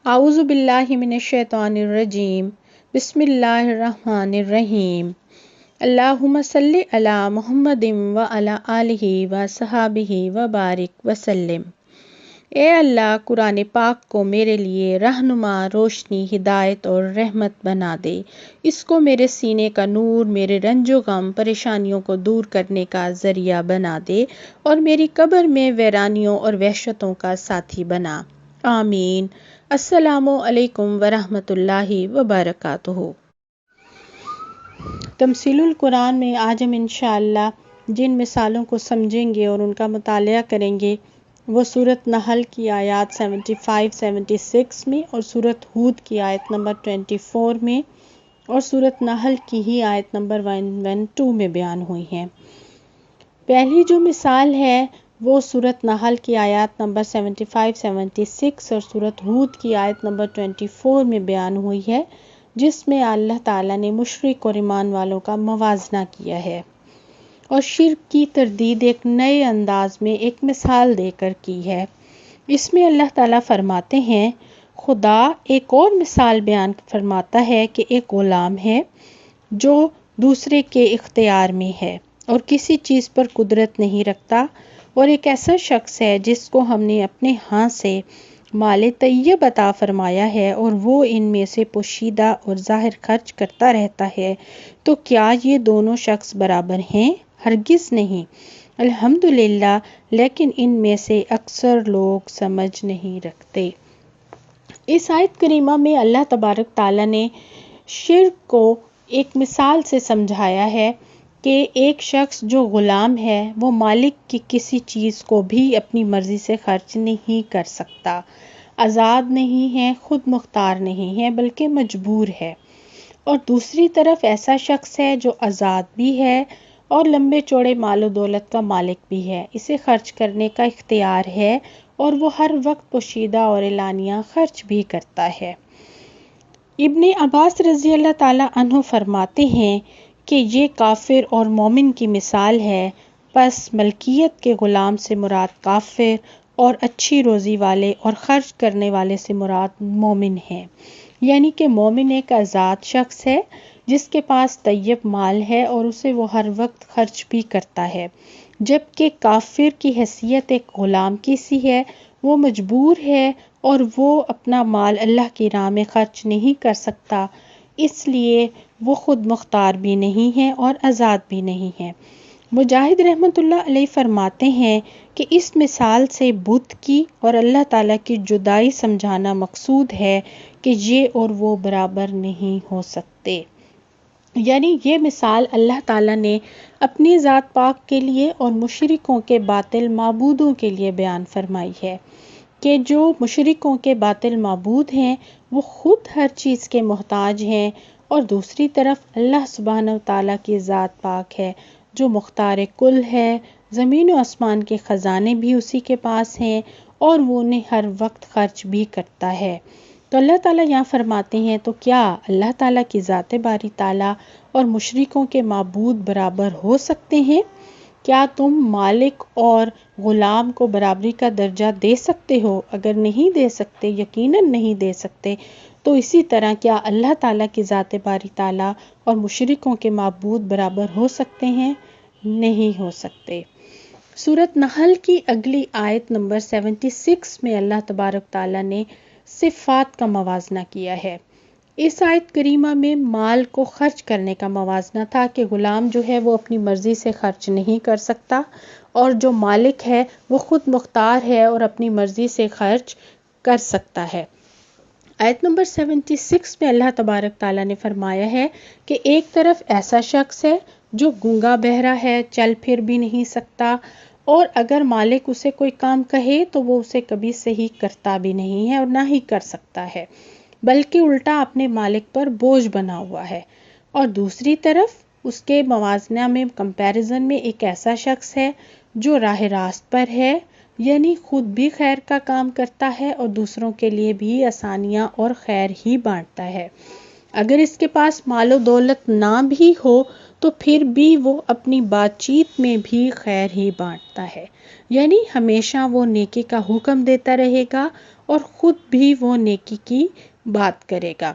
اعوذ باللہ من الشیطان الرجیم بسم اللہ الرحمن الرحیم اللہم صلی علی محمد وعلی آلہ وصحابہ وبارک وسلم۔ اے اللہ، قرآن پاک کو میرے لیے رہنما، روشنی، ہدایت اور رحمت بنا دے۔ اس کو میرے سینے کا نور، میرے رنج و غم، پریشانیوں کو دور کرنے کا ذریعہ بنا دے اور میری قبر میں ویرانیوں اور وحشتوں کا ساتھی بنا۔ آمین۔ السلام علیکم ورحمۃ اللہ وبرکاتہ۔ تمثیل القرآن میں آج ہم انشاءاللہ جن مثالوں کو سمجھیں گے اور ان کا مطالعہ کریں گے وہ سورۃ نحل کی آیات 75-76 میں اور سورۃ ہود کی آیت نمبر 24 میں اور سورۃ نحل کی ہی آیت نمبر 112 میں بیان ہوئی ہیں۔ پہلی جو مثال ہے وہ سورۃ نحل کی آیات نمبر 75-76 اور سورۃ ہود کی آیت نمبر 24 میں بیان ہوئی ہے، جس میں اللہ تعالیٰ نے مشرک اور ایمان والوں کا موازنہ کیا ہے اور شرک کی تردید ایک نئے انداز میں ایک مثال دے کر کی ہے۔ اس میں اللہ تعالیٰ فرماتے ہیں، خدا ایک اور مثال بیان فرماتا ہے کہ ایک غلام ہے جو دوسرے کے اختیار میں ہے اور کسی چیز پر قدرت نہیں رکھتا، اور ایک ایسا شخص ہے جس کو ہم نے اپنے ہاں سے مال طیب عطا فرمایا ہے اور وہ ان میں سے پوشیدہ اور ظاہر خرچ کرتا رہتا ہے۔ تو کیا یہ دونوں شخص برابر ہیں؟ ہرگز نہیں۔ الحمدللہ، لیکن ان میں سے اکثر لوگ سمجھ نہیں رکھتے۔ اس آیت کریمہ میں اللہ تبارک تعالیٰ نے شرک کو ایک مثال سے سمجھایا ہے کہ ایک شخص جو غلام ہے وہ مالک کی کسی چیز کو بھی اپنی مرضی سے خرچ نہیں کر سکتا، آزاد نہیں ہے، خود مختار نہیں ہے بلکہ مجبور ہے۔ اور دوسری طرف ایسا شخص ہے جو آزاد بھی ہے اور لمبے چوڑے مال و دولت کا مالک بھی ہے، اسے خرچ کرنے کا اختیار ہے اور وہ ہر وقت پوشیدہ اور اعلانیہ خرچ بھی کرتا ہے۔ ابن عباس رضی اللہ تعالیٰ عنہ فرماتے ہیں کہ یہ کافر اور مومن کی مثال ہے، پس ملکیت کے غلام سے مراد کافر اور اچھی روزی والے اور خرچ کرنے والے سے مراد مومن ہے۔ یعنی کہ مومن ایک آزاد شخص ہے جس کے پاس طیب مال ہے اور اسے وہ ہر وقت خرچ بھی کرتا ہے، جبکہ کافر کی حیثیت ایک غلام کی سی ہے، وہ مجبور ہے اور وہ اپنا مال اللہ کی راہ میں خرچ نہیں کر سکتا، اس لیے وہ خود مختار بھی نہیں ہے اور آزاد بھی نہیں ہے۔ مجاہد رحمۃ اللہ علیہ فرماتے ہیں کہ اس مثال سے بت کی اور اللہ تعالیٰ کی جدائی سمجھانا مقصود ہے کہ یہ اور وہ برابر نہیں ہو سکتے۔ یعنی یہ مثال اللہ تعالیٰ نے اپنی ذات پاک کے لیے اور مشرکوں کے باطل معبودوں کے لیے بیان فرمائی ہے کہ جو مشرکوں کے باطل معبود ہیں وہ خود ہر چیز کے محتاج ہیں، اور دوسری طرف اللہ سبحانہ وتعالیٰ کی ذات پاک ہے جو مختار کل ہے، زمین و آسمان کے خزانے بھی اسی کے پاس ہیں اور وہ انہیں ہر وقت خرچ بھی کرتا ہے۔ تو اللہ تعالیٰ یہاں فرماتے ہیں، تو کیا اللہ تعالیٰ کی ذات باری تعالیٰ اور مشرکوں کے معبود برابر ہو سکتے ہیں؟ کیا تم مالک اور غلام کو برابری کا درجہ دے سکتے ہو؟ اگر نہیں دے سکتے، یقیناً نہیں دے سکتے، تو اسی طرح کیا اللہ تعالیٰ کی ذات باری تعالیٰ اور مشرکوں کے معبود برابر ہو سکتے ہیں؟ نہیں ہو سکتے۔ سورۃ نحل کی اگلی آیت نمبر 76 میں اللہ تبارک تعالیٰ نے صفات کا موازنہ کیا ہے۔ اس آیت کریمہ میں مال کو خرچ کرنے کا موازنہ تھا کہ غلام جو ہے وہ اپنی مرضی سے خرچ نہیں کر سکتا اور جو مالک ہے وہ خود مختار ہے اور اپنی مرضی سے خرچ کر سکتا ہے۔ آیت نمبر 76 میں اللہ تبارک تعالیٰ نے فرمایا ہے کہ ایک طرف ایسا شخص ہے جو گونگا بہرا ہے، چل پھر بھی نہیں سکتا، اور اگر مالک اسے کوئی کام کہے تو وہ اسے کبھی صحیح کرتا بھی نہیں ہے اور نہ ہی کر سکتا ہے، بلکہ الٹا اپنے مالک پر بوجھ بنا ہوا ہے۔ اور دوسری طرف اس کے موازنہ میں، کمپیریزن میں، ایک ایسا شخص ہے جو راہ راست پر ہے، یعنی خود بھی خیر کا کام کرتا ہے اور دوسروں کے لیے بھی آسانیاں اور خیر ہی بانٹتا ہے۔ اگر اس کے پاس مال و دولت نہ بھی ہو تو پھر بھی وہ اپنی بات چیت میں بھی خیر ہی بانٹتا ہے، یعنی ہمیشہ وہ نیکی کا حکم دیتا رہے گا اور خود بھی وہ نیکی کی بات کرے گا۔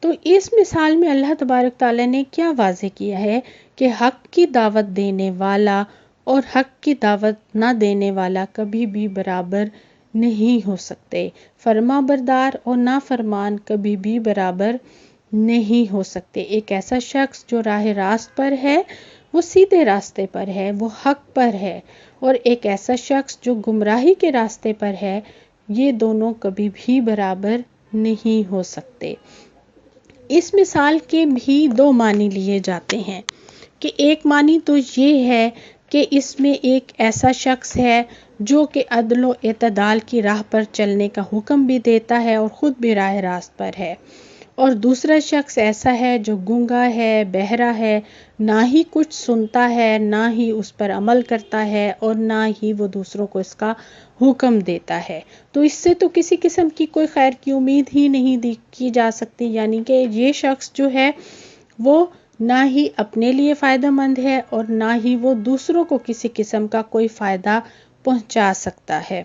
تو اس مثال میں اللہ تبارک تعالیٰ نے کیا واضح کیا ہے کہ حق کی دعوت دینے والا اور حق کی دعوت نہ دینے والا کبھی بھی برابر نہیں ہو سکتے، فرما بردار اور نافرمان کبھی بھی برابر نہیں ہو سکتے۔ ایک ایسا شخص جو راہ راست پر ہے وہ سیدھے راستے پر ہے، وہ حق پر ہے، اور ایک ایسا شخص جو گمراہی کے راستے پر ہے، یہ دونوں کبھی بھی برابر نہیں ہو سکتے۔ اس مثال کے بھی دو معنی لیے جاتے ہیں کہ ایک معنی تو یہ ہے کہ اس میں ایک ایسا شخص ہے جو کہ عدل و اعتدال کی راہ پر چلنے کا حکم بھی دیتا ہے اور خود بھی راہ راست پر ہے، اور دوسرا شخص ایسا ہے جو گونگا ہے، بہرا ہے، نہ ہی کچھ سنتا ہے، نہ ہی اس پر عمل کرتا ہے، اور نہ ہی وہ دوسروں کو اس کا حکم دیتا ہے۔ تو اس سے تو کسی قسم کی کوئی خیر کی امید ہی نہیں کی جا سکتی، یعنی کہ یہ شخص جو ہے وہ نہ ہی اپنے لیے فائدہ مند ہے اور نہ ہی وہ دوسروں کو کسی قسم کا کوئی فائدہ پہنچا سکتا ہے۔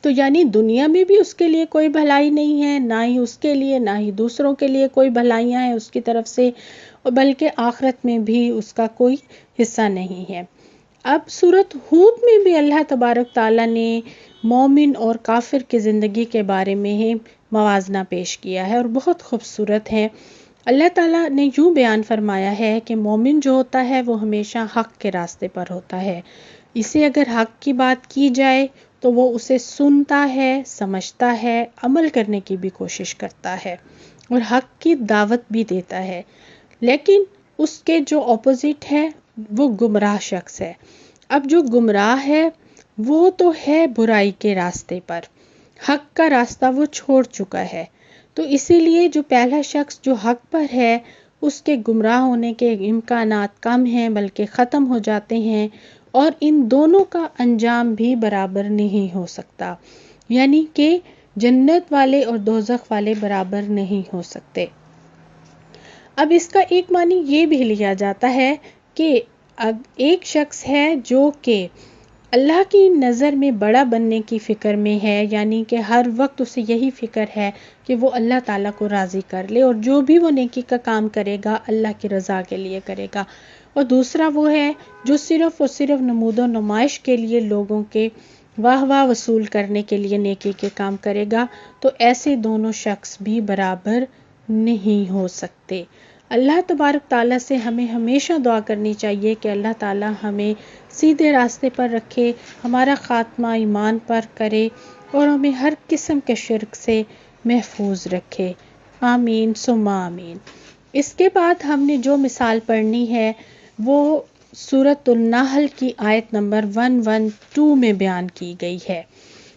تو یعنی دنیا میں بھی اس کے لیے کوئی بھلائی نہیں ہے، نہ ہی اس کے لیے نہ ہی دوسروں کے لیے کوئی بھلائیاں ہیں اس کی طرف سے، اور بلکہ آخرت میں بھی اس کا کوئی حصہ نہیں ہے۔ اب سورۃ ہود میں بھی اللہ تبارک تعالیٰ نے مومن اور کافر کی زندگی کے بارے میں ہی موازنہ پیش کیا ہے اور بہت خوبصورت ہے۔ اللہ تعالیٰ نے یوں بیان فرمایا ہے کہ مومن جو ہوتا ہے وہ ہمیشہ حق کے راستے پر ہوتا ہے، اسے اگر حق کی بات کی جائے تو وہ اسے سنتا ہے، سمجھتا ہے، عمل کرنے کی بھی کوشش کرتا ہے اور حق کی دعوت بھی دیتا ہے۔ لیکن اس کے جو اپوزٹ ہے وہ گمراہ شخص ہے۔ اب جو گمراہ ہے وہ تو ہے برائی کے راستے پر، حق کا راستہ وہ چھوڑ چکا ہے، تو اسی لیے جو پہلا شخص جو حق پر ہے اس کے گمراہ ہونے کے امکانات کم ہیں بلکہ ختم ہو جاتے ہیں، اور ان دونوں کا انجام بھی برابر نہیں ہو سکتا، یعنی کہ جنت والے اور دوزخ والے برابر نہیں ہو سکتے۔ اب اس کا ایک معنی یہ بھی لیا جاتا ہے کہ اب ایک شخص ہے جو کہ اللہ کی نظر میں بڑا بننے کی فکر میں ہے، یعنی کہ ہر وقت اسے یہی فکر ہے کہ وہ اللہ تعالیٰ کو راضی کر لے اور جو بھی وہ نیکی کا کام کرے گا اللہ کی رضا کے لیے کرے گا، اور دوسرا وہ ہے جو صرف اور صرف نمود و نمائش کے لیے لوگوں کے واہ واہ وصول کرنے کے لیے نیکی کے کام کرے گا، تو ایسے دونوں شخص بھی برابر نہیں ہو سکتے۔ اللہ تبارک تعالیٰ سے ہمیں ہمیشہ دعا کرنی چاہیے کہ اللہ تعالیٰ ہمیں سیدھے راستے پر رکھے، ہمارا خاتمہ ایمان پر کرے اور ہمیں ہر قسم کے شرک سے محفوظ رکھے، آمین ثم آمین۔ اس کے بعد ہم نے جو مثال پڑھنی ہے وہ سورۃ النحل کی آیت نمبر 112 میں بیان کی گئی ہے،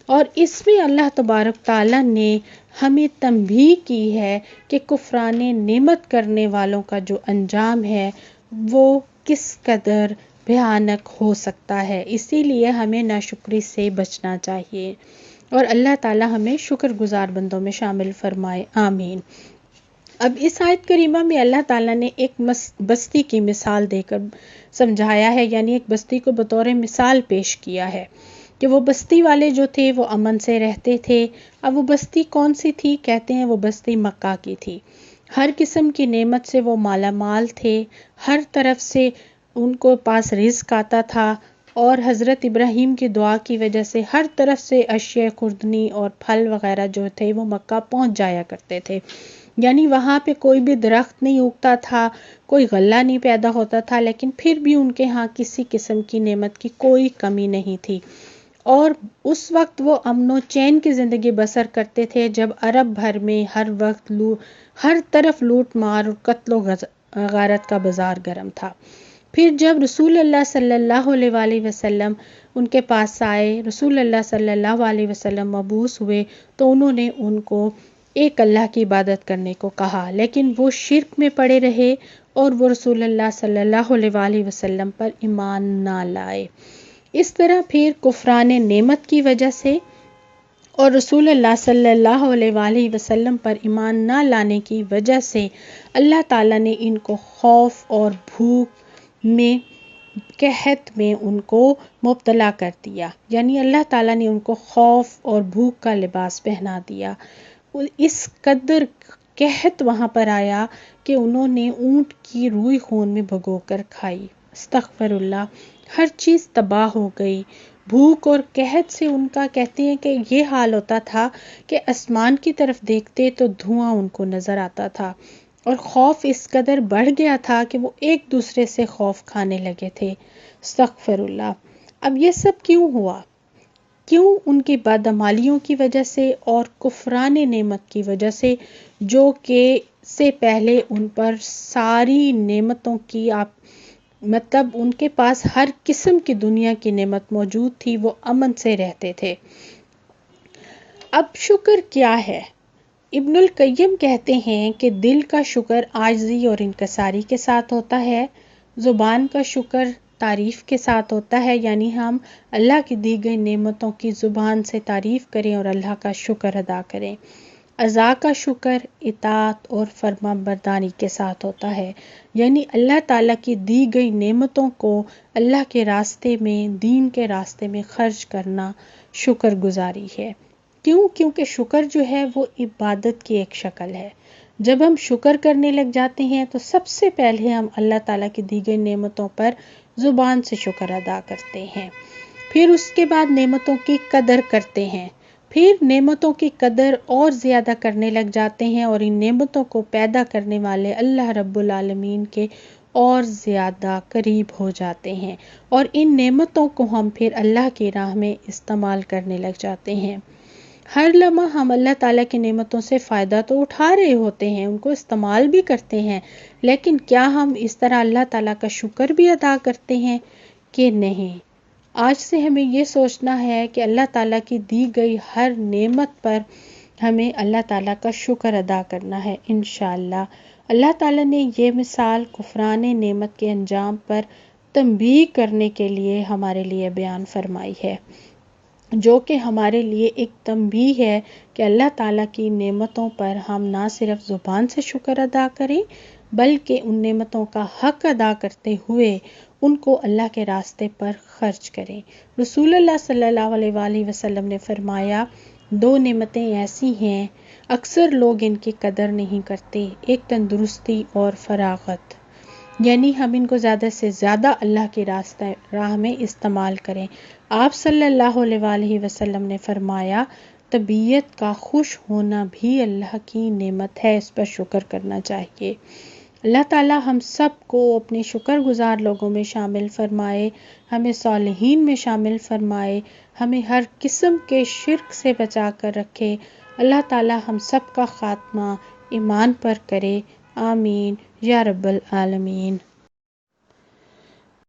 اور اس میں اللہ تبارک تعالیٰ نے ہمیں تنبیہ کی ہے کہ کفران نعمت کرنے والوں کا جو انجام ہے وہ کس قدر بھیانک ہو سکتا ہے، اسی لیے ہمیں ناشکری سے بچنا چاہیے، اور اللہ تعالیٰ ہمیں شکر گزار بندوں میں شامل فرمائے، آمین۔ اب اس آیت کریمہ میں اللہ تعالیٰ نے ایک بستی کی مثال دے کر سمجھایا ہے، یعنی ایک بستی کو بطور مثال پیش کیا ہے کہ وہ بستی والے جو تھے وہ امن سے رہتے تھے۔ اب وہ بستی کون سی تھی؟ کہتے ہیں وہ بستی مکہ کی تھی۔ ہر قسم کی نعمت سے وہ مالا مال تھے، ہر طرف سے ان کو پاس رزق آتا تھا، اور حضرت ابراہیم کی دعا کی وجہ سے ہر طرف سے اشیاء خوردنی اور پھل وغیرہ جو تھے وہ مکہ پہنچ جایا کرتے تھے، یعنی وہاں پہ کوئی بھی درخت نہیں اگتا تھا، کوئی غلہ نہیں پیدا ہوتا تھا، لیکن پھر بھی ان کے ہاں کسی قسم کی نعمت کی کوئی کمی نہیں تھی، اور اس وقت وہ امن و چین کی زندگی بسر کرتے تھے جب عرب بھر میں ہر وقت ہر طرف لوٹ مار اور قتل و غارت کا بازار گرم تھا۔ پھر جب رسول اللہ صلی اللہ علیہ وآلہ وسلم ان کے پاس آئے، رسول اللہ صلی اللہ علیہ وسلم مبعوث ہوئے، تو انہوں نے ان کو ایک اللہ کی عبادت کرنے کو کہا، لیکن وہ شرک میں پڑے رہے اور وہ رسول اللہ صلی اللہ علیہ وآلہ وسلم پر ایمان نہ لائے۔ اس طرح پھر کفران نعمت کی وجہ سے اور رسول اللہ صلی اللہ علیہ وآلہ وسلم پر ایمان نہ لانے کی وجہ سے اللہ تعالیٰ نے ان کو خوف اور بھوک میں قحط میں ان کو مبتلا کر دیا، یعنی اللہ تعالیٰ نے ان کو خوف اور بھوک کا لباس پہنا دیا۔ اس قدر قحط وہاں پر آیا کہ انہوں نے اونٹ کی روئی خون میں بھگو کر کھائی، استغفر اللہ، ہر چیز تباہ ہو گئی۔ بھوک اور قحط سے ان کا کہتے ہیں کہ یہ حال ہوتا تھا کہ آسمان کی طرف دیکھتے تو دھواں ان کو نظر آتا تھا، اور خوف اس قدر بڑھ گیا تھا کہ وہ ایک دوسرے سے خوف کھانے لگے تھے، استغفر اللہ۔ اب یہ سب کیوں ہوا؟ کیوں؟ ان کی بدعمالیوں کی وجہ سے اور کفران نعمت کی وجہ سے، جو کہ سے پہلے ان پر ساری نعمتوں کی مطلب ان کے پاس ہر قسم کی دنیا کی نعمت موجود تھی، وہ امن سے رہتے تھے۔ اب شکر کیا ہے؟ ابن القیم کہتے ہیں کہ دل کا شکر عاجزی اور انکساری کے ساتھ ہوتا ہے، زبان کا شکر تعریف کے ساتھ ہوتا ہے، یعنی ہم اللہ کی دی گئی نعمتوں کی زبان سے تعریف کریں اور اللہ کا شکر ادا کریں۔ اعضاء کا شکر اطاعت اور فرما برداری کے ساتھ ہوتا ہے، یعنی اللہ تعالیٰ کی دی گئی نعمتوں کو اللہ کے راستے میں، دین کے راستے میں خرچ کرنا شکر گزاری ہے۔ کیوں؟ کیونکہ شکر جو ہے وہ عبادت کی ایک شکل ہے۔ جب ہم شکر کرنے لگ جاتے ہیں تو سب سے پہلے ہم اللہ تعالیٰ کی دی گئی نعمتوں پر زبان سے شکر ادا کرتے ہیں، پھر اس کے بعد نعمتوں کی قدر کرتے ہیں، پھر نعمتوں کی قدر اور زیادہ کرنے لگ جاتے ہیں، اور ان نعمتوں کو پیدا کرنے والے اللہ رب العالمین کے اور زیادہ قریب ہو جاتے ہیں، اور ان نعمتوں کو ہم پھر اللہ کی راہ میں استعمال کرنے لگ جاتے ہیں۔ ہر لمحہ ہم اللہ تعالیٰ کی نعمتوں سے فائدہ تو اٹھا رہے ہوتے ہیں، ان کو استعمال بھی کرتے ہیں، لیکن کیا ہم اس طرح اللہ تعالیٰ کا شکر بھی ادا کرتے ہیں کہ نہیں؟ آج سے ہمیں یہ سوچنا ہے کہ اللہ تعالیٰ کی دی گئی ہر نعمت پر ہمیں اللہ تعالیٰ کا شکر ادا کرنا ہے انشاءاللہ۔ اللہ تعالیٰ نے یہ مثال کفران نعمت کے انجام پر تنبیہ کرنے کے لیے ہمارے لیے بیان فرمائی ہے، جو کہ ہمارے لیے ایک تنبیہ ہے کہ اللہ تعالیٰ کی نعمتوں پر ہم نہ صرف زبان سے شکر ادا کریں، بلکہ ان نعمتوں کا حق ادا کرتے ہوئے ان کو اللہ کے راستے پر خرچ کریں۔ رسول اللہ صلی اللہ علیہ وآلہ وسلم نے فرمایا، دو نعمتیں ایسی ہیں اکثر لوگ ان کی قدر نہیں کرتے، ایک تندرستی اور فراغت، یعنی ہم ان کو زیادہ سے زیادہ اللہ کے راہ میں استعمال کریں۔ آپ صلی اللہ علیہ وآلہ وسلم نے فرمایا، طبیعت کا خوش ہونا بھی اللہ کی نعمت ہے، اس پر شکر کرنا چاہیے۔ اللہ تعالی ہم سب کو اپنے شکر گزار لوگوں میں شامل فرمائے، ہمیں صالحین میں شامل فرمائے، ہمیں ہر قسم کے شرک سے بچا کر رکھے۔ اللہ تعالی ہم سب کا خاتمہ ایمان پر کرے، آمین یا رب العالمین۔